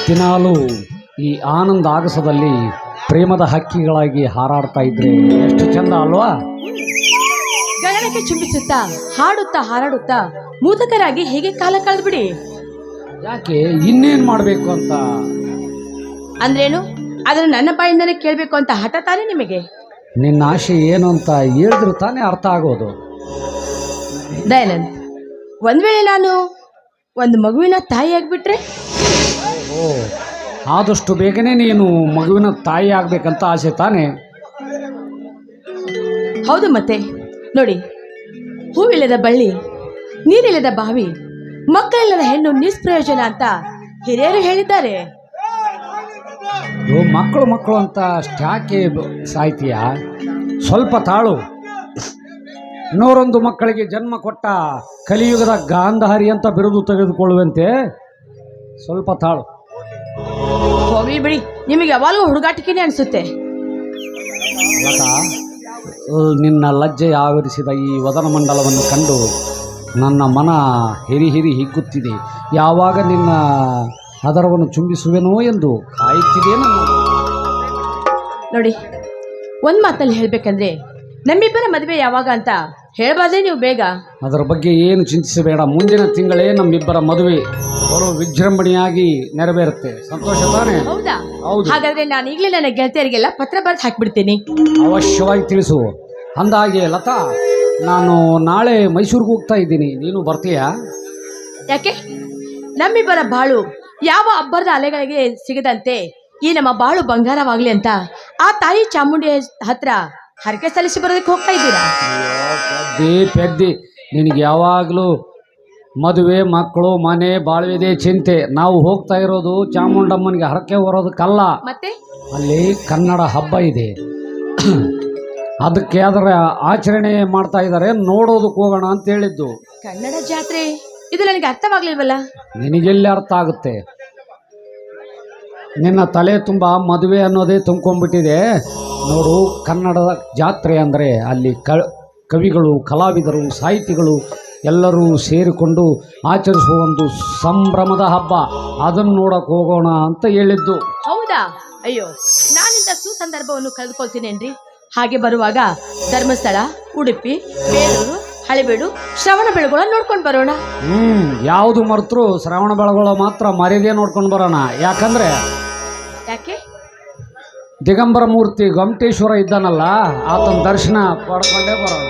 ದಿನಾಲೂ ಈ ಆನಂದ ಆಗಸದಲ್ಲಿ ಪ್ರೇಮದ ಹಕ್ಕಿಗಳಾಗಿ ಹಾರಾಡ್ತಾ ಇದ್ರೆ ಎಷ್ಟು ಚಂದ ಅಲ್ವಾ? ಗಗನಕ್ಕೆ ಚುಂಬಿಸುತ್ತಾ ಹಾಡುತ್ತಾ ಹಾರಾಡುತ್ತಾ ಮೂತಕರಾಗಿ ಹೇಗೆ ಕಾಲ ಕಳೆದ್ಬಿಡಿ. ಯಾಕೆ ಇನ್ನೇನ್ ಮಾಡ್ಬೇಕು ಅಂತ ಅಂದ್ರೇನು? ಅದನ್ನು ನನ್ನ ಬಾಯಿಂದನೇ ಕೇಳಬೇಕು ಅಂತ ಹಠ ತಾನೇ ನಿಮಗೆ? ನಿನ್ನ ಆಶೆ ಏನು ಅಂತ ಹೇಳಿದ್ರು ತಾನೇ ಅರ್ಥ ಆಗೋದು. ದಯಾನಂದ್, ಒಂದ್ ವೇಳೆ ನಾನು ಒಂದು ಮಗುವಿನ ತಾಯಿ ಆಗ್ಬಿಟ್ರೆ? ಓ, ಆದಷ್ಟು ಬೇಗನೆ ನೀನು ಮಗುವಿನ ತಾಯಿ ಆಗ್ಬೇಕಂತ ಆಸೆ ತಾನೆ? ಹೌದು, ಮತ್ತೆ ನೋಡಿ, ಹೂವಿಲ್ಲದ ಬಳ್ಳಿ, ನೀರಿಲ್ಲದ ಬಾವಿ, ಮಕ್ಕಳಿಲ್ಲದ ಹೆಣ್ಣು ನಿಷ್ಪ್ರಯೋಜನ ಅಂತ ಹಿರಿಯರು ಹೇಳಿದ್ದಾರೆ. ಮಕ್ಕಳು ಮಕ್ಕಳು ಅಂತ ಅಷ್ಟ್ಯಾಕೆ ಸಾಯ್ತೀಯ? ಸ್ವಲ್ಪ ತಾಳು. 101 ಮಕ್ಕಳಿಗೆ ಜನ್ಮ ಕೊಟ್ಟ ಕಲಿಯುಗದ ಗಾಂಧಾರಿ ಅಂತ ಬಿರುದು ತೆಗೆದುಕೊಳ್ಳುವಂತೆ ಸ್ವಲ್ಪ ತಾಳು. ಹೋಗ್ಲಿ ಬಿಡಿ, ನಿಮಗೆ ಯಾವಾಗಲೂ ಹುಡುಗಾಟಿಕೆನೇ ಅನಿಸುತ್ತೆ. ನಿನ್ನ ಲಜ್ಜೆ ಆವರಿಸಿದ ಈ ವದನ ಮಂಡಲವನ್ನು ಕಂಡು ನನ್ನ ಮನ ಹಿರಿ ಹಿಗ್ಗುತ್ತಿದೆ. ಯಾವಾಗ ನಿನ್ನ ಅದರವನ್ನು ಚುಂಬಿಸುವೆನೋ ಎಂದು ಕಾಯುತ್ತಿದೆ. ನೋಡಿ, ಒಂದು ಮಾತಲ್ಲಿ ಹೇಳಬೇಕಂದ್ರೆ ನಮ್ಮಿಬ್ಬರ ಮದುವೆ ಯಾವಾಗ ಅಂತ ಹೇಳಬಾರ್ದೇ ನೀವು ಬೇಗ? ಅದರ ಬಗ್ಗೆ ಏನು ಚಿಂತಿಸಬೇಡ. ಮುಂದಿನ ತಿಂಗಳೇ ನಮ್ಮಿಬ್ಬರ ಮದುವೆ ಬರೋ ವಿಜೃಂಭಣೆಯಾಗಿ ನೆರವೇರುತ್ತೆ. ಸಂತೋಷ ತಾನೆ? ಹೌದಾ? ಹೌದು. ಹಾಗಾದ್ರೆ ನಾನು ಈಗಲೇ ನನ್ನ ಗೆಳತಿಯರಿಗೆಲ್ಲ ಪತ್ರ ಬರೆದು ಹಾಕ್ಬಿಡ್ತೀನಿ. ಅವಶ್ಯವಾಗಿ ತಿಳಿಸು. ಅಂದಾಗೆ ಲತಾ, ನಾನು ನಾಳೆ ಮೈಸೂರಿಗೆ ಹೋಗ್ತಾ ಇದ್ದೀನಿ, ನೀನು ಬರ್ತೀಯಾ? ಯಾಕೆ? ನಮ್ಮಿಬ್ಬರ ಬಾಳು ಯಾವ ಅಬ್ಬರದ ಅಲೆಗಳಿಗೆ ಸಿಗದಂತೆ ಈ ನಮ್ಮ ಬಾಳು ಬಂಗಾರವಾಗ್ಲಿ ಅಂತ ಆ ತಾಯಿ ಚಾಮುಂಡಿ ಹತ್ರ ಹರಕೆ ಸಲ್ಲಿಸಿ ಬರೋದಕ್ಕೆ ಹೋಗ್ತಾ ಇದ್ದೀರಾ? ಪೆದ್ದಿ, ನಿನಗೆ ಯಾವಾಗಲೂ ಮದುವೆ, ಮಕ್ಕಳು, ಮನೆ, ಬಾಳ್ವೆದೇ ಚಿಂತೆ. ನಾವು ಹೋಗ್ತಾ ಇರೋದು ಚಾಮುಂಡಮ್ಮನಿಗೆ ಹರಕೆ ಹೊರೋದಕ್ಕಲ್ಲ. ಮತ್ತೆ ಅಲ್ಲಿ ಕನ್ನಡ ಹಬ್ಬ ಇದೆ, ಅದಕ್ಕೆ ಅದರ ಆಚರಣೆ ಮಾಡ್ತಾ ಇದ್ದಾರೆ, ನೋಡೋದಕ್ಕೆ ಹೋಗೋಣ ಅಂತ ಹೇಳಿದ್ದು. ಕನ್ನಡ ಜಾತ್ರೆ? ಇದು ನನಗೆ ಅರ್ಥವಾಗ್ಲಿಲ್ವಲ್ಲ. ನಿನಗೆಲ್ಲಿ ಅರ್ಥ ಆಗುತ್ತೆ? ನಿನ್ನ ತಲೆ ತುಂಬ ಮದುವೆ ಅನ್ನೋದೇ ತುಂಬ್ಕೊಂಡ್ಬಿಟ್ಟಿದೆ. ನೋಡು, ಕನ್ನಡದ ಜಾತ್ರೆ ಅಂದರೆ ಅಲ್ಲಿ ಕವಿಗಳು, ಕಲಾವಿದರು, ಸಾಹಿತಿಗಳು ಎಲ್ಲರೂ ಸೇರಿಕೊಂಡು ಆಚರಿಸುವ ಒಂದು ಸಂಭ್ರಮದ ಹಬ್ಬ. ಅದನ್ನು ನೋಡಕ್ಕೆ ಹೋಗೋಣ ಅಂತ ಹೇಳಿದ್ದು. ಹೌದಾ? ಅಯ್ಯೋ, ನಾನಿಂದ ಸುಸಂದರ್ಭವನ್ನು ಕಳೆದುಕೊಳ್ತೀನೇನ್ರಿ? ಹಾಗೆ ಬರುವಾಗ ಧರ್ಮಸ್ಥಳ, ಉಡುಪಿ, ಬೇಲೂರು, ಹಳೆಬೀಡು, ಶ್ರವಣ ಬೆಳಗೊಳ ನೋಡ್ಕೊಂಡು ಬರೋಣ. ಯಾವುದು ಮರೆತರು ಶ್ರವಣ ಬೆಳಗೊಳ ಮಾತ್ರ ಮರ್ಯಾದೆ ನೋಡ್ಕೊಂಡು ಬರೋಣ. ಯಾಕಂದ್ರೆ ಯಾಕೆ? ದಿಗಂಬರ ಮೂರ್ತಿ ಗೊಮಟೇಶ್ವರ ಇದ್ದಾನಲ್ಲ, ಆತನ ದರ್ಶನ ಪಡ್ಕೊಂಡೇ ಬರೋಣ.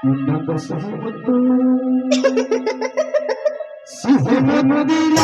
ಇನ್ನೊಂದು ಸಿಹಿ ಮುತ್ತು ಸಿಹಿ ಮುದಿಯ